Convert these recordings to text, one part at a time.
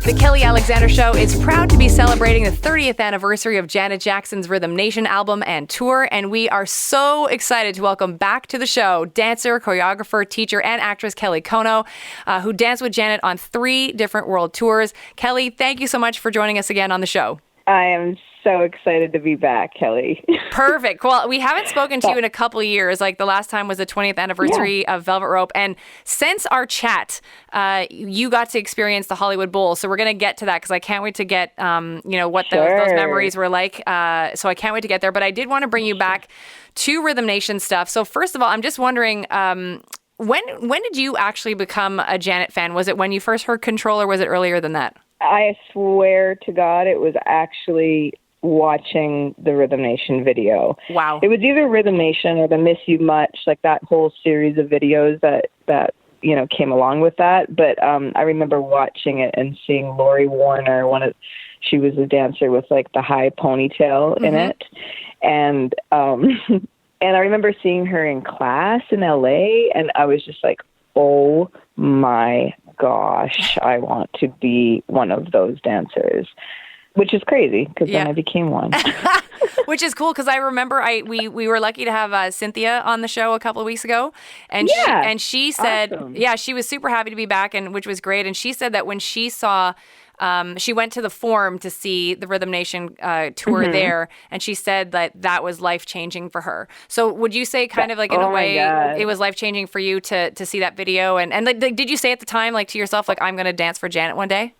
The Kelly Alexander Show is proud to be celebrating the 30th anniversary of Janet Jackson's Rhythm Nation album and tour, and we are so excited to welcome back to the show dancer, choreographer, teacher, and actress Kelly Konno, who danced with Janet on 3 different world tours. Kelly, thank you so much for joining us again on the show. I am so excited to be back, Kelly. Perfect. Well, we haven't spoken to you in a couple of years. Like the last time was the 20th anniversary of Velvet Rope. And since our chat, you got to experience the Hollywood Bowl. So we're going to get to that because I can't wait to get, what those memories were like. So I can't wait to get there. But I did want to bring you back to Rhythm Nation stuff. So first of all, I'm just wondering, when did you actually become a Janet fan? Was it when you first heard Control or was it earlier than that? I swear to God, it was actually watching the Rhythm Nation video. Wow. It was either Rhythm Nation or the Miss You Much, like that whole series of videos that came along with that. But I remember watching it and seeing Lori Warner, she was a dancer with like the high ponytail in it. And and I remember seeing her in class in LA, and I was just like, oh my gosh, I want to be one of those dancers, which is crazy because then I became one. Which is cool because I remember we were lucky to have Cynthia on the show a couple of weeks ago, and she said, awesome. She was super happy to be back, and which was great. And she said that when she saw. She went to the Forum to see the Rhythm Nation tour there, and she said that was life-changing for her. So would you say kind of like in a way it was life-changing for you to see that video? And like, did you say at the time, like to yourself, like, I'm going to dance for Janet one day?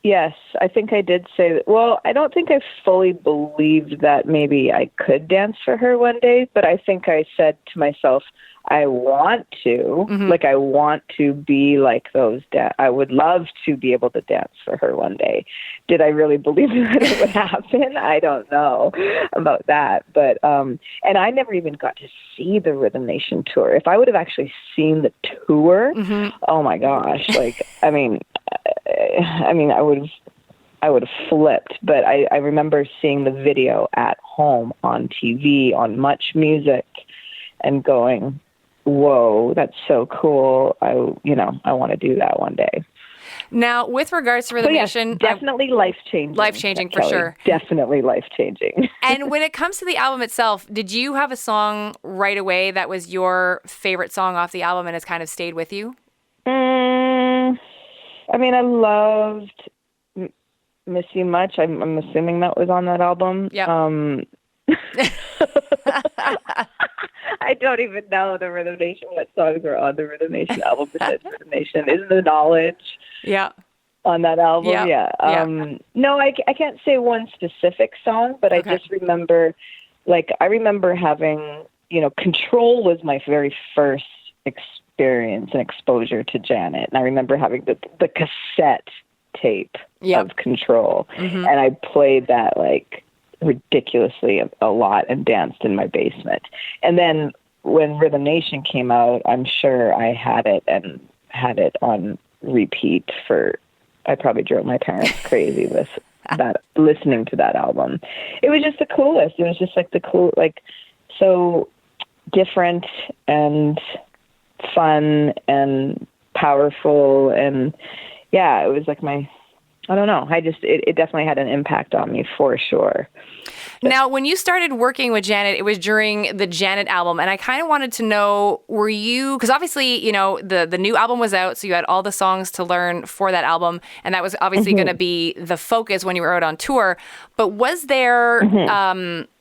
Yes, I think I did say that. Well, I don't think I fully believed that maybe I could dance for her one day, but I think I said to myself, I want to, like I want to be like those. I would love to be able to dance for her one day. Did I really believe that it would happen? I don't know about that. But, and I never even got to see the Rhythm Nation tour. If I would have actually seen the tour, oh my gosh, like, I mean, I would have flipped, but I remember seeing the video at home on TV on Much Music and going, whoa, that's so cool. I want to do that one day. Now, with regards to Rhythm Nation, definitely life-changing. Life-changing for sure. Definitely life-changing. And when it comes to the album itself, did you have a song right away that was your favorite song off the album and has kind of stayed with you? I mean, I loved Miss You Much. I'm assuming that was on that album. Yeah. I don't even know the Rhythm Nation, what songs are on the Rhythm Nation album besides Rhythm Nation. Isn't The Knowledge on that album? Yeah. No, I can't say one specific song, but I just remember, I remember having, Control was my very first experience and exposure to Janet. And I remember having the cassette tape of Control. And I played that ridiculously a lot and danced in my basement. And then when Rhythm Nation came out, I'm sure I had it on repeat I probably drove my parents crazy with that, listening to that album. It was just the coolest. It was just so different and fun and powerful. And it was like I don't know. It definitely had an impact on me for sure. Now, when you started working with Janet, it was during the Janet album. And I kind of wanted to know, were you, because obviously, the new album was out, so you had all the songs to learn for that album. And that was obviously going to be the focus when you were out on tour. But was there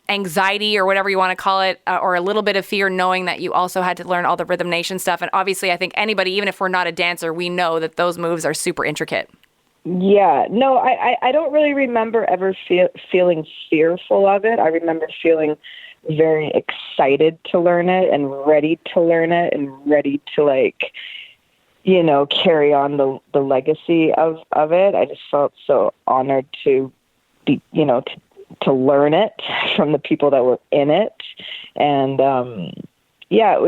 anxiety or whatever you want to call it, or a little bit of fear knowing that you also had to learn all the Rhythm Nation stuff? And obviously, I think anybody, even if we're not a dancer, we know that those moves are super intricate. Yeah, no, I don't really remember ever feeling fearful of it. I remember feeling very excited to learn it and ready to learn it and ready to carry on the legacy of it. I just felt so honored to be, to learn it from the people that were in it. And it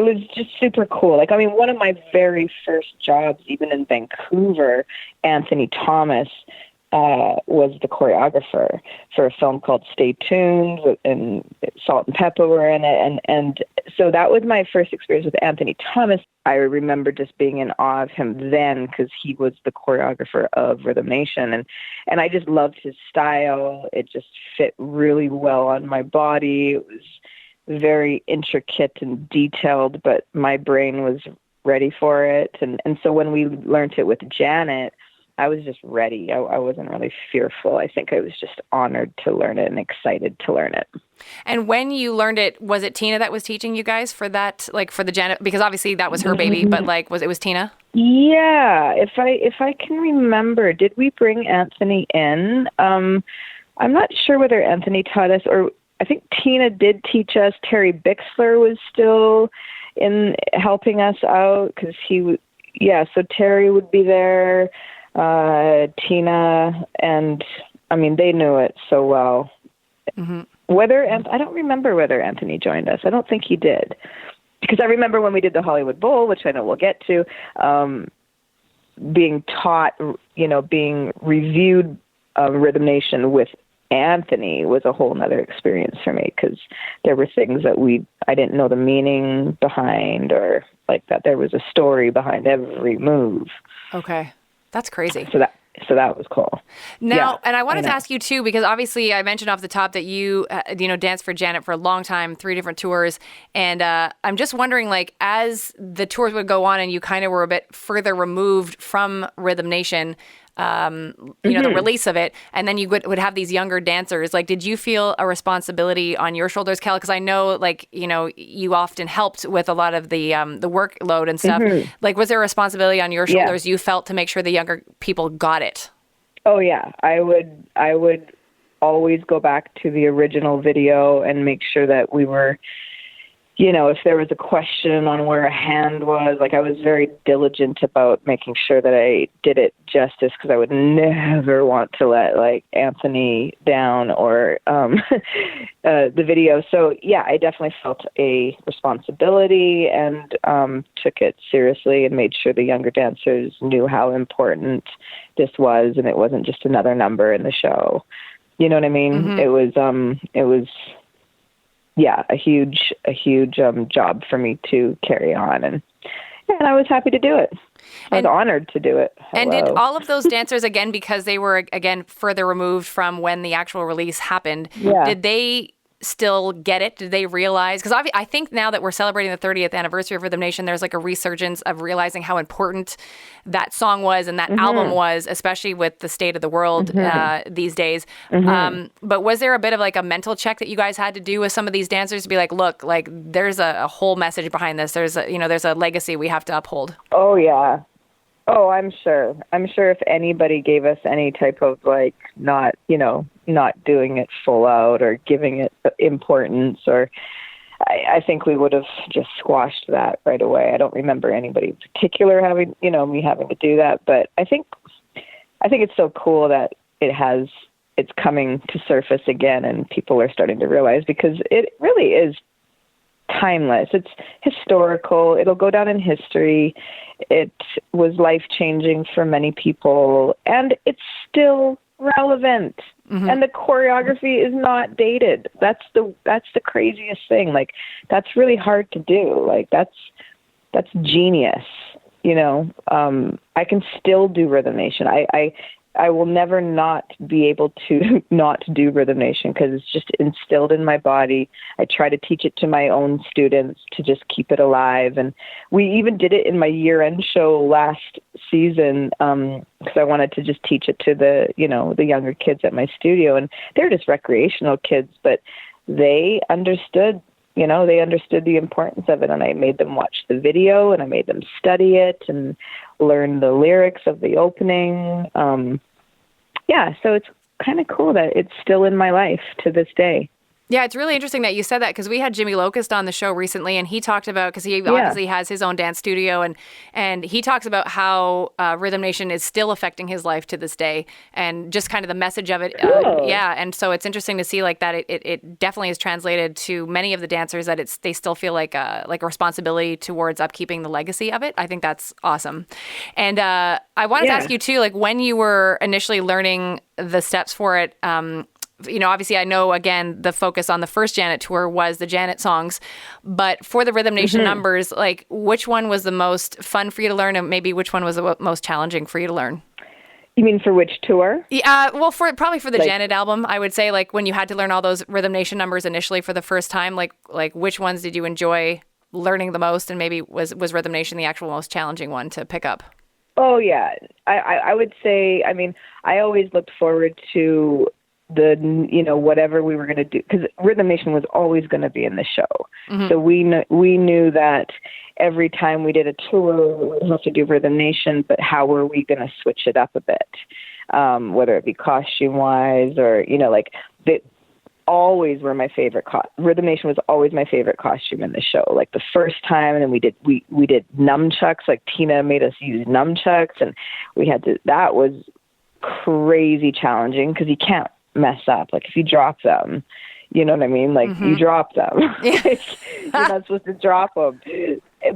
was just super cool. One of my very first jobs, even in Vancouver, Anthony Thomas was the choreographer for a film called Stay Tuned, and Salt and Pepper were in it. And so that was my first experience with Anthony Thomas. I remember just being in awe of him then because he was the choreographer of Rhythm Nation. And I just loved his style. It just fit really well on my body. It was very intricate and detailed, but my brain was ready for it. And so when we learned it with Janet, I was just ready. I wasn't really fearful. I think I was just honored to learn it and excited to learn it. And when you learned it, was it Tina that was teaching you guys for that, like for the Janet? Because obviously that was her baby, but like, was it Tina? Yeah. If I can remember, did we bring Anthony in? I'm not sure whether Anthony taught us, or I think Tina did teach us. Terry Bixler was still in helping us out because so Terry would be there. Tina, and I mean, they knew it so well. Mm-hmm. I don't remember whether Anthony joined us. I don't think he did, because I remember when we did the Hollywood Bowl, which I know we'll get to, being taught, being reviewed Rhythm Nation with Anthony was a whole nother experience for me, because there were things that I didn't know the meaning behind, or like that there was a story behind every move. Okay. That's crazy. So that was cool. Now, and I wanted to ask you too, because obviously I mentioned off the top that you danced for Janet for a long time, 3 different tours. And I'm just wondering, like, as the tours would go on and you kind of were a bit further removed from Rhythm Nation, the release of it, and then you would have these younger dancers. Like, did you feel a responsibility on your shoulders, Kel? Because I know, like, you often helped with a lot of the workload and stuff. Mm-hmm. Like, was there a responsibility on your shoulders you felt to make sure the younger people got it? Oh yeah, I would always go back to the original video and make sure that we were, if there was a question on where a hand was, like I was very diligent about making sure that I did it justice, because I would never want to let like Anthony down or the video. So yeah, I definitely felt a responsibility and took it seriously and made sure the younger dancers knew how important this was, and it wasn't just another number in the show. You know what I mean? Mm-hmm. It was a huge job for me to carry on, and I was happy to do it. I was honored to do it. Hello. And did all of those dancers, again, because they were again further removed from when the actual release happened, did they still get it? Did they realize? Because I think now that we're celebrating the 30th anniversary of Rhythm Nation, there's like a resurgence of realizing how important that song was and that album was, especially with the state of the world these days. But was there a bit of like a mental check that you guys had to do with some of these dancers to be like, look, like there's a whole message behind this. There's a legacy we have to uphold. Oh yeah. Oh, I'm sure. If anybody gave us any type of like not doing it full out or giving it importance, or I think we would have just squashed that right away. I don't remember anybody in particular having, me having to do that, but I think it's so cool that it's coming to surface again and people are starting to realize, because it really is timeless. It's historical. It'll go down in history. It was life-changing for many people, and it's still relevant. Mm-hmm. And the choreography is not dated. That's the craziest thing. Like, that's really hard to do. Like, that's genius. I can still do Rhythm Nation. I will never not be able to not do Rhythm Nation, because it's just instilled in my body. I try to teach it to my own students to just keep it alive. And we even did it in my year-end show last season, because I wanted to just teach it to the younger kids at my studio. And they're just recreational kids, but they understood the importance of it, and I made them watch the video, and I made them study it and learn the lyrics of the opening. So it's kind of cool that it's still in my life to this day. Yeah, it's really interesting that you said that because we had Jimmy Locust on the show recently, and he talked about, because he obviously has his own dance studio, and he talks about how Rhythm Nation is still affecting his life to this day, and just kind of the message of it. Cool. And so it's interesting to see like that it definitely is translated to many of the dancers, that they still feel like a responsibility towards upkeeping the legacy of it. I think that's awesome. And I wanted to ask you too, like when you were initially learning the steps for it, obviously I know, again, the focus on the first Janet tour was the Janet songs, but for the Rhythm Nation numbers, like which one was the most fun for you to learn, and maybe which one was the most challenging for you to learn? You mean for which tour? Yeah, well, probably for the Janet album, I would say, like when you had to learn all those Rhythm Nation numbers initially for the first time, like which ones did you enjoy learning the most, and maybe was Rhythm Nation the actual most challenging one to pick up? Oh yeah, I would say, I mean, I always looked forward to whatever we were going to do, because Rhythm Nation was always going to be in the show. So we knew that every time we did a tour, we'd have to do Rhythm Nation, but how were we going to switch it up a bit? Whether it be costume wise or, they always were my favorite. Rhythm Nation was always my favorite costume in the show. Like the first time, and then we did nunchucks, like Tina made us use nunchucks, and that was crazy challenging because you can't mess up. Like if you drop them, you know what I mean? Like you drop them. Like, you're not supposed to drop them.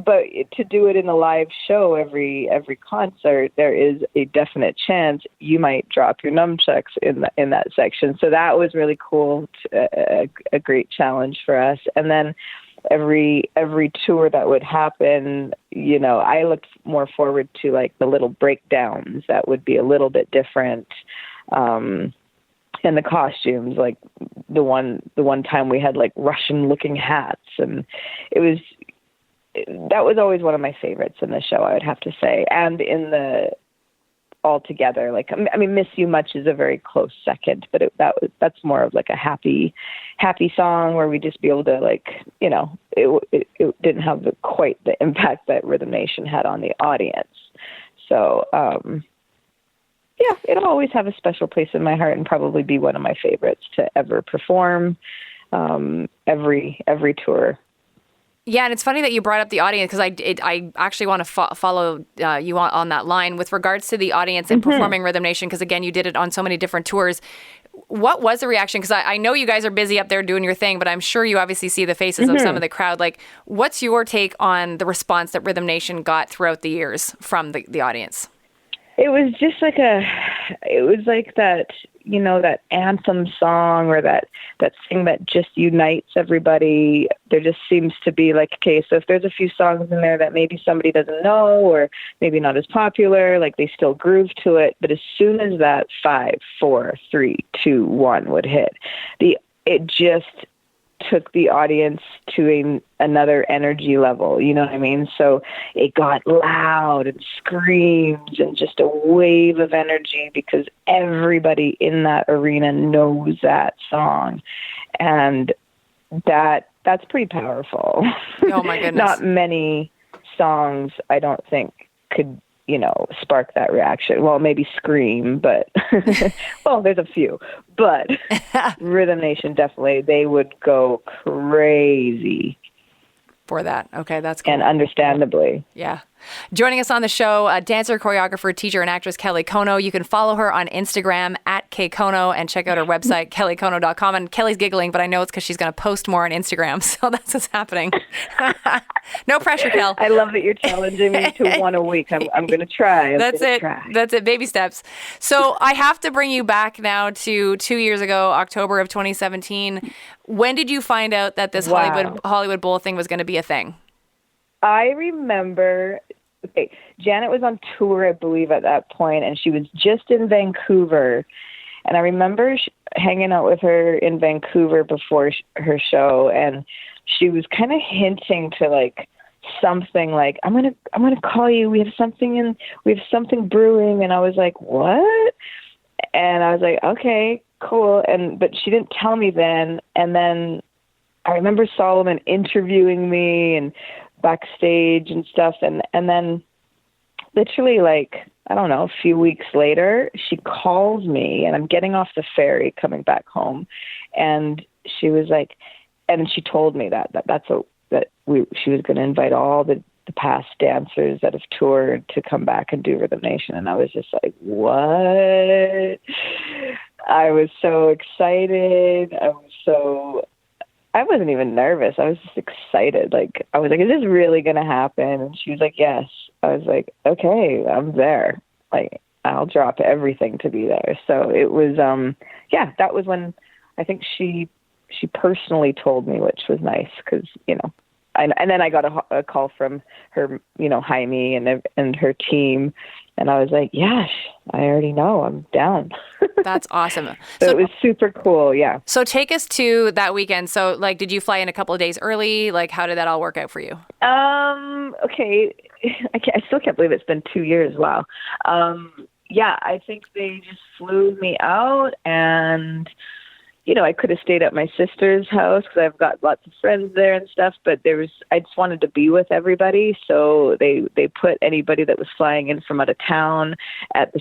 But to do it in a live show, every concert, there is a definite chance you might drop your nunchucks in that section. So that was really cool, a great challenge for us. And then every tour that would happen, I looked more forward to like the little breakdowns that would be a little bit different. And the costumes, like the one time we had like Russian looking hats, and that was always one of my favorites in the show, I would have to say. And in the altogether, like, I mean, Miss You Much is a very close second, but that's more of like a happy song where we just be able to, like, it didn't have quite the impact that Rhythm Nation had on the audience. So, yeah, it'll always have a special place in my heart and probably be one of my favorites to ever perform, every tour. Yeah, and it's funny that you brought up the audience, because I actually want to follow you on that line with regards to the audience and performing Rhythm Nation, because again, you did it on so many different tours. What was the reaction? Because I know you guys are busy up there doing your thing, but I'm sure you obviously see the faces of some of the crowd. Like, what's your take on the response that Rhythm Nation got throughout the years from the audience? It was just like that, that anthem song, or that thing that just unites everybody. There just seems to be like, okay, so if there's a few songs in there that maybe somebody doesn't know, or maybe not as popular, like they still groove to it. But as soon as that 5, 4, 3, 2, 1 would hit, it just took the audience to another energy level, you know what I mean? So it got loud and screams and just a wave of energy, because everybody in that arena knows that song. And that's pretty powerful. Oh my goodness. Not many songs, I don't think, could spark that reaction. Well, maybe Scream, but well, there's a few. But Rhythm Nation, definitely, they would go crazy for that. Okay, that's cool. And understandably. Yeah. Joining us on the show, dancer, choreographer, teacher, and actress Kelly Konno. You can follow her on Instagram at @kkonno and check out her website, kellykonno.com. And Kelly's giggling, but I know it's because she's going to post more on Instagram. So that's what's happening. No pressure, Kel. I love that you're challenging me to one a week. I'm going to try. That's it. Baby steps. So I have to bring you back now to 2 years ago, October of 2017. When did you find out that this Hollywood Bowl thing was going to be a thing? I remember, Janet was on tour, I believe, at that point, and she was just in Vancouver. And I remember hanging out with her in Vancouver before her show, and she was kind of hinting to like something like, I'm gonna call you. We have something brewing. And I was like, what? And I was like, okay, cool. But she didn't tell me then. And then I remember Solomon interviewing me and backstage and stuff, and then literally, like, I don't know, a few weeks later, she calls me, and I'm getting off the ferry coming back home, and she was like, and she told me that she was going to invite all the past dancers that have toured to come back and do Rhythm Nation. And I was just like, what? I was so excited. I wasn't even nervous. I was just excited. Like, I was like, is this really going to happen? And she was like, yes. I was like, okay, I'm there. Like, I'll drop everything to be there. So it was, that was when I think she personally told me, which was nice because, and then I got a call from her, Jaime and her team. And I was like, yes, I already know, I'm down. That's awesome. So it was super cool. Yeah. So take us to that weekend. So like, did you fly in a couple of days early? Like, how did that all work out for you? Okay. I still can't believe it's been 2 years. Wow. I think they just flew me out, and I could have stayed at my sister's house because I've got lots of friends there and stuff, but I just wanted to be with everybody. So they put anybody that was flying in from out of town at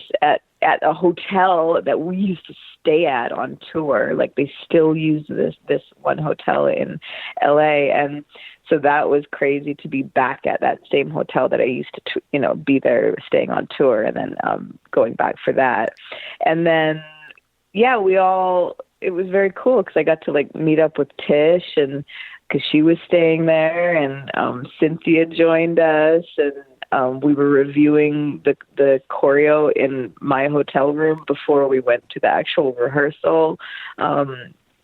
a hotel that we used to stay at on tour. Like, they still use this one hotel in LA. And so that was crazy to be back at that same hotel that I used to, be there staying on tour, and then going back for that. And then, it was very cool because I got to like meet up with Tish, and because she was staying there, and Cynthia joined us, and we were reviewing the choreo in my hotel room before we went to the actual rehearsal. But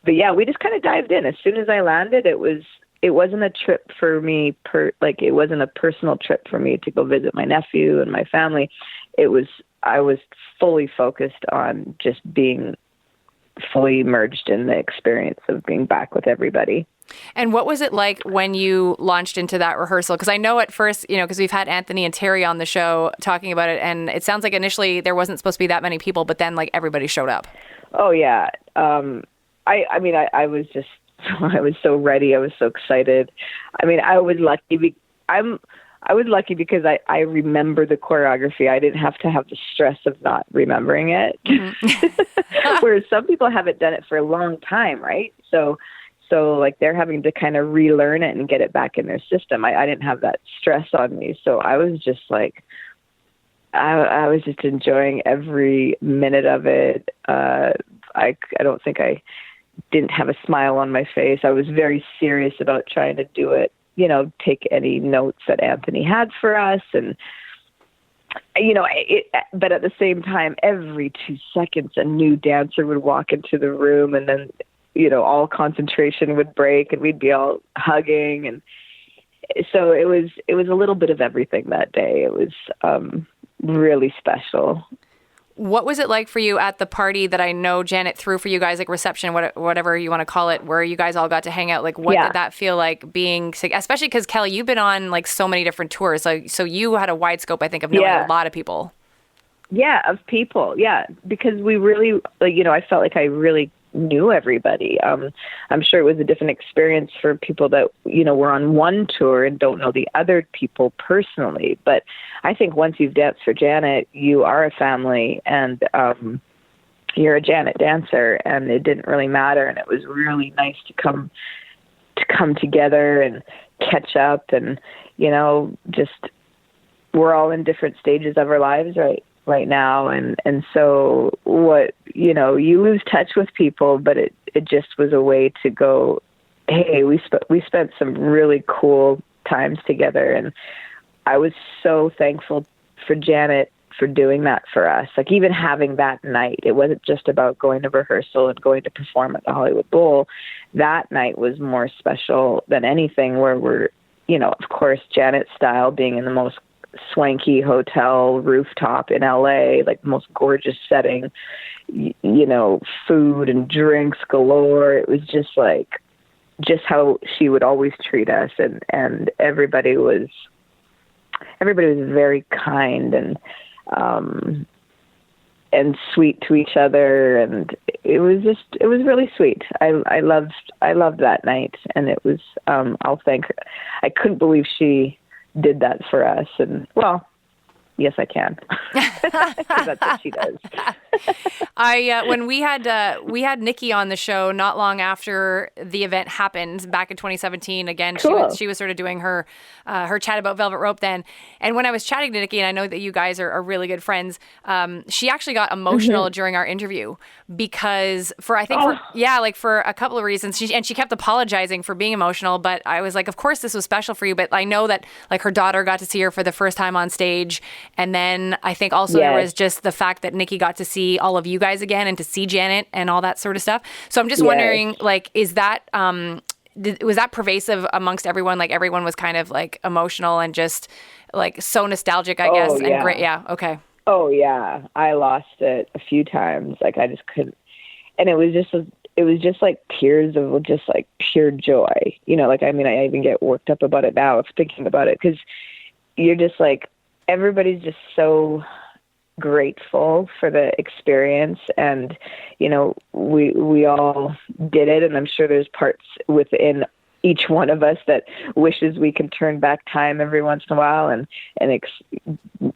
we just kind of dived in. As soon as I landed, it wasn't a trip for me it wasn't a personal trip for me to go visit my nephew and my family. I was fully focused on just being fully immersed in the experience of being back with everybody. And what was it like when you launched into that rehearsal? Because I know at first, because we've had Anthony and Terry on the show talking about it, and it sounds like initially there wasn't supposed to be that many people, but then like everybody showed up. Oh yeah. I was just, I was so ready. I was so excited. I mean, I was lucky. I was lucky because I remember the choreography. I didn't have to have the stress of not remembering it. Mm-hmm. Whereas some people haven't done it for a long time, right? So like they're having to kind of relearn it and get it back in their system. I didn't have that stress on me. So I was just like, I was just enjoying every minute of it. I don't think I didn't have a smile on my face. I was very serious about trying to do it, take any notes that Anthony had for us. And, but at the same time, every 2 seconds, a new dancer would walk into the room, and then, all concentration would break, and we'd be all hugging. And so it was a little bit of everything that day. It was really special. What was it like for you at the party that I know Janet threw for you guys, like reception, whatever you want to call it, where you guys all got to hang out? Like, what did that feel like being, especially because Kelly, you've been on like so many different tours. Like, so you had a wide scope, I think, of knowing a lot of people. Yeah, of people. Yeah, because we really, I felt like I really knew everybody. I'm sure it was a different experience for people that, were on one tour and don't know the other people personally. But I think once you've danced for Janet, you are a family, and you're a Janet dancer, and it didn't really matter. And it was really nice to come together and catch up, and, just we're all in different stages of our lives right now. And so you lose touch with people, but it just was a way to go, hey, we spent some really cool times together. And I was so thankful for Janet for doing that for us. Like, even having that night, it wasn't just about going to rehearsal and going to perform at the Hollywood Bowl. That night was more special than anything, where we're, of course, Janet's style, being in the most swanky hotel rooftop in LA, like the most gorgeous setting, food and drinks galore. It was just how she would always treat us. And everybody was very kind and sweet to each other. And it was really sweet. I loved that night. And it was, I'll thank her. I couldn't believe she did that for us. And yes, I can. 'Cause that's what she does. When we had Nikki on the show not long after the event happened back in 2017. Again, Cool. she was sort of doing her chat about Velvet Rope then. And when I was chatting to Nikki, and I know that you guys are really good friends, she actually got emotional during our interview because for a couple of reasons. She kept apologizing for being emotional, but I was like, of course this was special for you, but I know that like her daughter got to see her for the first time on stage, and then I think also there was just the fact that Nikki got to see all of you guys again and to see Janet and all that sort of stuff. So I'm just wondering, like, is that was that pervasive amongst everyone? Like everyone was kind of like emotional and just like so nostalgic, I guess. Yeah. And great, yeah, okay. Oh yeah, I lost it a few times. Like I just couldn't, and it was just like tears of just like pure joy. You know, like I mean, I even get worked up about it now of thinking about it because you're just like everybody's just so grateful for the experience, and you know we all did it, and I'm sure there's parts within each one of us that wishes we could turn back time every once in a while and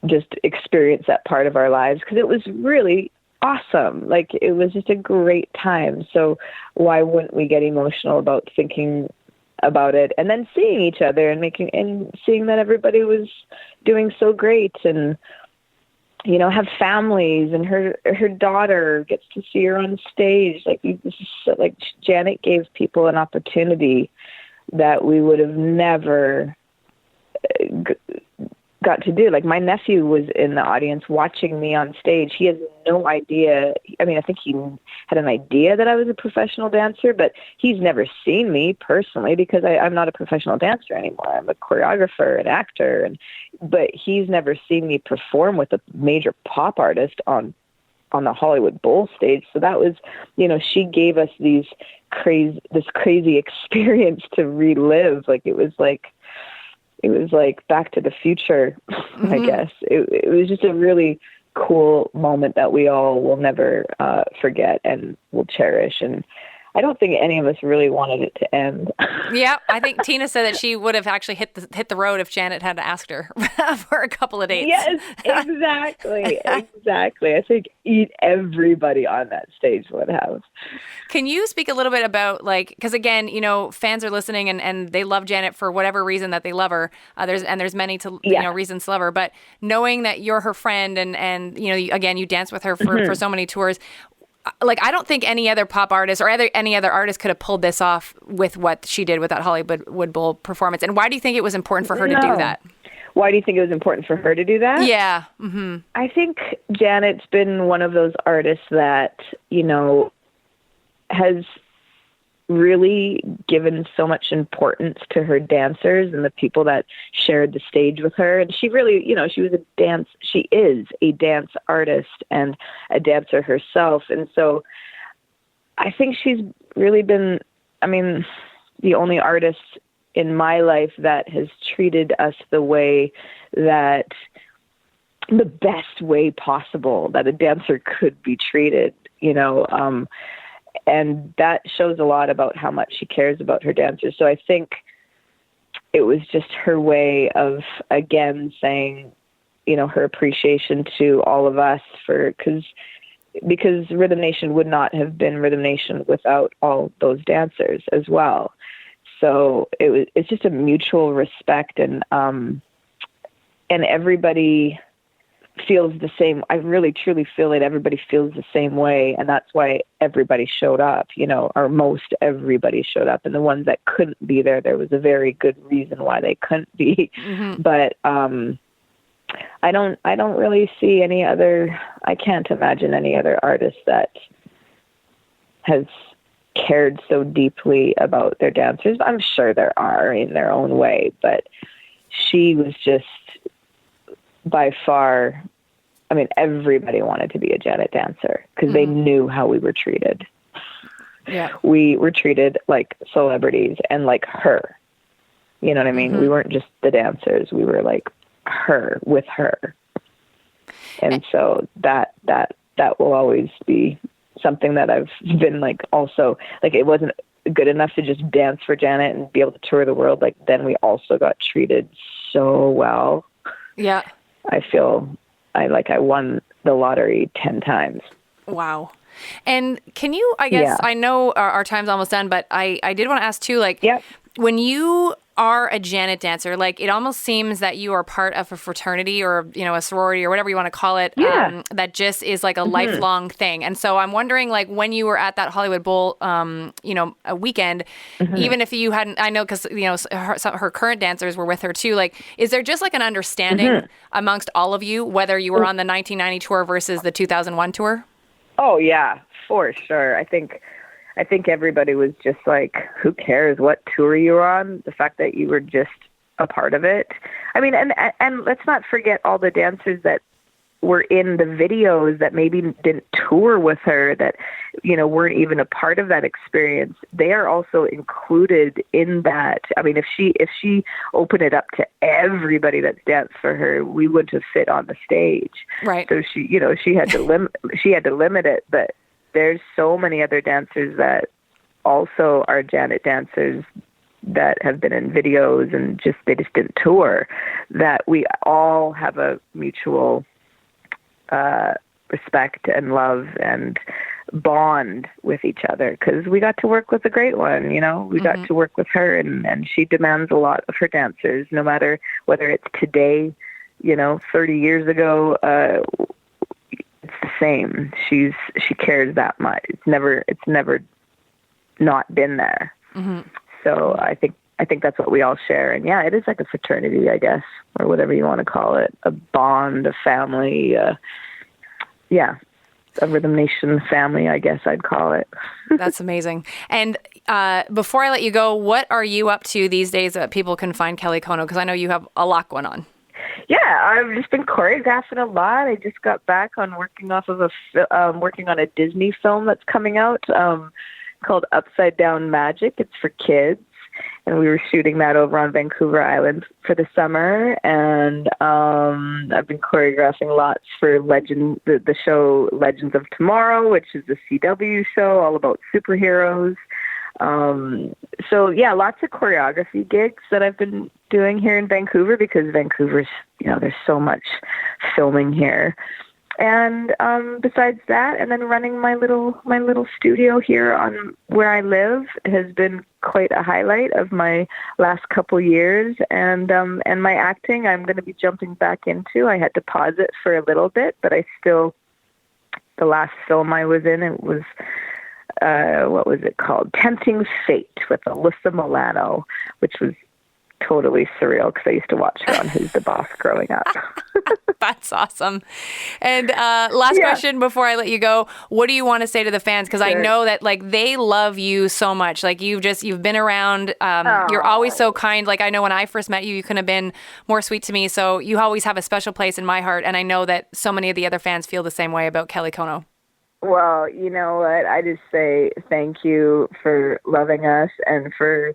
just experience that part of our lives because it was really awesome. Like it was just a great time. So why wouldn't we get emotional about thinking about it and then seeing each other and seeing that everybody was doing so great and you know, have families, and her daughter gets to see her on stage. Like this is so, like Janet gave people an opportunity that we would have never got to do. Like my nephew was in the audience watching me on stage. He has no idea. I mean, I think he had an idea that I was a professional dancer, but he's never seen me personally because I'm not a professional dancer anymore. I'm a choreographer, an actor, but he's never seen me perform with a major pop artist on the Hollywood Bowl stage. So that was, you know, she gave us this crazy experience to relive. Like it was like Back to the Future, I guess. It was just a really cool moment that we all will never forget and will cherish. And I don't think any of us really wanted it to end. Yeah, I think Tina said that she would have actually hit the road if Janet had asked her for a couple of dates. Yes, exactly. Exactly. I think everybody on that stage would have. Can you speak a little bit about, like, because again, you know, fans are listening and they love Janet for whatever reason that they love her. There's many reasons to love her, but knowing that you're her friend and you know, again, you dance with her for so many tours. Like, I don't think any other pop artist or any other artist could have pulled this off with what she did with that Hollywood Bowl performance. And why do you think it was important for her to do that? Why do you think it was important for her to do that? Yeah. Mm-hmm. I think Janet's been one of those artists that, you know, has really given so much importance to her dancers and the people that shared the stage with her. And she really, you know, she is a dance artist and a dancer herself. And so I think she's really been, I mean, the only artist in my life that has treated us the best way possible that a dancer could be treated, you know, and that shows a lot about how much she cares about her dancers. So I think it was just her way of, again, saying, you know, her appreciation to all of us because Rhythm Nation would not have been Rhythm Nation without all those dancers as well. So it's just a mutual respect, and everybody feels the same. I really truly feel that everybody feels the same way, and that's why everybody showed up, you know, or most everybody showed up, and the ones that couldn't be there was a very good reason why they couldn't be. Mm-hmm. But I don't really see any other, I can't imagine any other artist that has cared so deeply about their dancers. I'm sure there are in their own way, but she was just by far, I mean, everybody wanted to be a Janet dancer because they knew how we were treated. Yeah. We were treated like celebrities and like her. You know what I mean? Mm-hmm. We weren't just the dancers. We were like her with her. And so that will always be something that I've been like, also, like, it wasn't good enough to just dance for Janet and be able to tour the world. Like, then we also got treated so well. Yeah. I feel I won the lottery 10 times. Wow. And can you, I guess, I know our time's almost done, but I did want to ask too, like, when you are a Janet dancer, like, it almost seems that you are part of a fraternity or, you know, a sorority or whatever you want to call it, that just is like a lifelong thing. And so I'm wondering, like, when you were at that Hollywood Bowl, you know, a weekend, even if you hadn't, I know, because, you know, her current dancers were with her too, like, is there just like an understanding amongst all of you, whether you were on the 1990 tour versus the 2001 tour? Oh, yeah, for sure. I think everybody was just like, who cares what tour you were on? The fact that you were just a part of it. I mean, and let's not forget all the dancers that were in the videos that maybe didn't tour with her, that, you know, weren't even a part of that experience. They are also included in that. I mean, if she opened it up to everybody that's danced for her, we wouldn't have fit on the stage. Right. So she had to limit it, but there's so many other dancers that also are Janet dancers that have been in videos and they just didn't tour, that we all have a mutual respect and love and bond with each other, because we got to work with a great one, you know. We got to work with her, and she demands a lot of her dancers, no matter whether it's today, you know, 30 years ago, it's the same. She cares that much. It's never not been there. So I think that's what we all share. And yeah, it is like a fraternity, I guess, or whatever you want to call it, a bond, a family, a Rhythm Nation family, I guess I'd call it. That's amazing. And before I let you go, what are you up to these days that people can find Kelly Konno? Because I know you have a lot going on. Yeah, I've just been choreographing a lot. I just got back on working on a Disney film that's coming out called Upside Down Magic. It's for kids. And we were shooting that over on Vancouver Island for the summer. And I've been choreographing lots for the show Legends of Tomorrow, which is a CW show all about superheroes. So yeah, lots of choreography gigs that I've been doing here in Vancouver, because Vancouver's, you know, there's so much filming here. And besides that, and then running my little studio here on where I live has been quite a highlight of my last couple years. And my acting, I'm going to be jumping back into. I had to pause it for a little bit, but the last film I was in, it was what was it called? Tempting Fate with Alyssa Milano, which was totally surreal because I used to watch her on Who's the Boss growing up. That's awesome. And last question before I let you go, what do you want to say to the fans? Because I know that, like, they love you so much. Like, you've been around. You're always so kind. Like, I know when I first met you, you couldn't have been more sweet to me. So you always have a special place in my heart. And I know that so many of the other fans feel the same way about Kelly Konno. Well, you know what? I just say thank you for loving us and for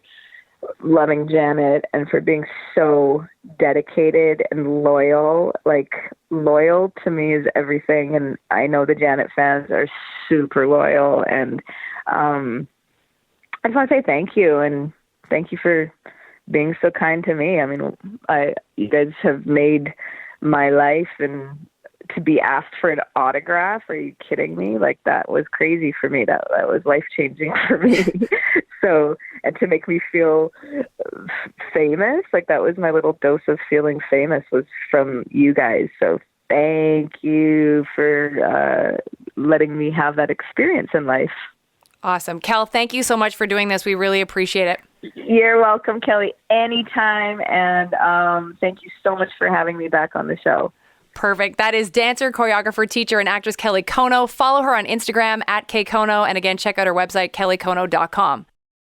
loving Janet and for being so dedicated and loyal. Like, loyal to me is everything. And I know the Janet fans are super loyal. And I just want to say thank you. And thank you for being so kind to me. I mean, you guys have made my life, and to be asked for an autograph, are you kidding me? Like, that was crazy for me. That was life-changing for me. So, and to make me feel famous, like, that was my little dose of feeling famous, was from you guys. So thank you for letting me have that experience in life. Awesome. Kel, thank you so much for doing this. We really appreciate it. You're welcome, Kelly, anytime. And thank you so much for having me back on the show. Perfect. That is dancer, choreographer, teacher, and actress Kelly Konno. Follow her on Instagram @KKonno. And again, check out her website, kellykonno.com.